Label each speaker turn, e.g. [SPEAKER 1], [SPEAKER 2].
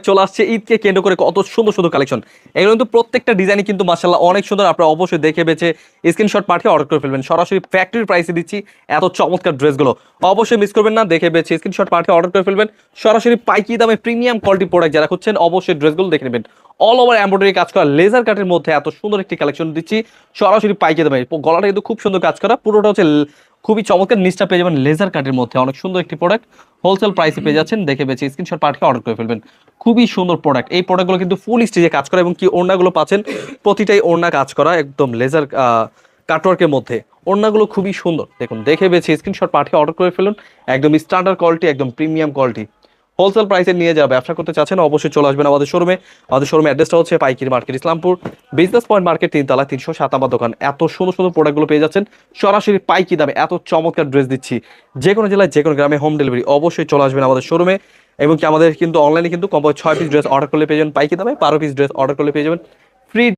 [SPEAKER 1] Product চলে আসছে ঈদকে কেন্দ্র করে, কত সুন্দর সুন্দর কালেকশন। এগুলো কিন্তু প্রত্যেকটা ডিজাইনই কিন্তু মাশাআল্লাহ অনেক সুন্দর। আপনারা অবশ্যই দেখে বেছে স্ক্রিনশট পাঠিয়ে অর্ডার করে ফেলবেন। সরাসরি ফ্যাক্টরি প্রাইসে দিচ্ছি এত চমৎকার ড্রেসগুলো, অবশ্যই মিস করবেন না। দেখে বেছে স্ক্রিনশট পাঠিয়ে অর্ডার করে ফেলবেন। সরাসরি পাইকি দামে প্রিমিয়াম কোয়ালিটি প্রোডাক্ট যারা খুঁজছেন অবশ্যই ড্রেসগুলো দেখে নেবেন। অল ওভার এমব্রয়ডারি কাজ করা লেজার কাটের মধ্যে এত সুন্দর একটি কালেকশন দিচ্ছি সরাসরি পাইকি দামে। গলাটা কিন্তু খুব সুন্দর কাজ করা, পুরোটা হচ্ছে খুবই চমৎকার। নিচটা পেয়ে যাবেন লেজার কাটের মধ্যে, অনেক সুন্দর একটি প্রোডাক্ট। হোলসেল প্রাইসে পেয়ে যাচ্ছেন, দেখে বেছে স্ক্রিনশট পাঠিয়ে অর্ডার করে ফেলবেন। খুবই সুন্দর প্রোডাক্ট। এই প্রোডাক্টগুলো কিন্তু ফুল স্টিচে কাজ করা এবং কি ওড়নাগুলো পাচ্ছেন প্রতিটাই ওড়না কাজ করা একদম লেজার কাটওয়ার্কের মধ্যে। ওড়নাগুলো খুবই সুন্দর, দেখুন দেখে বেছে স্ক্রিনশট পাঠিয়ে অর্ডার করে ফেলুন। একদম স্ট্যান্ডার্ড কোয়ালিটি, একদম প্রিমিয়াম কোয়ালিটি। হোলসেল প্রাইসে নিয়ে যাওয়া ব্যবসা করতে চাচ্ছেন অবশ্যই চলে আসবেন আমাদের শোরুমে। আমাদের শোরুমে অ্যাড্রেসটা হচ্ছে পাইকিরি market, Islampur business point market, 3তলা 307 দোকান। এত সুন্দর সুন্দর প্রোডাক্টগুলো পেয়ে যাচ্ছেন সরাসরি পাইকি দামে। এত চমৎকার ড্রেস দিচ্ছি, যে কোনো জেলায় যে কোনো গ্রামে হোম ডেলিভারি। অবশ্যই চলে আসবেন আমাদের শোরুমে। এবং কি আমাদের কিন্তু অনলাইনে কিন্তু কম 6 পিস ড্রেস অর্ডার করলে পেয়ে যাবেন পাইকি দামে, 12 পিস ড্রেস অর্ডার করলে পেয়ে যাবেন ফ্রি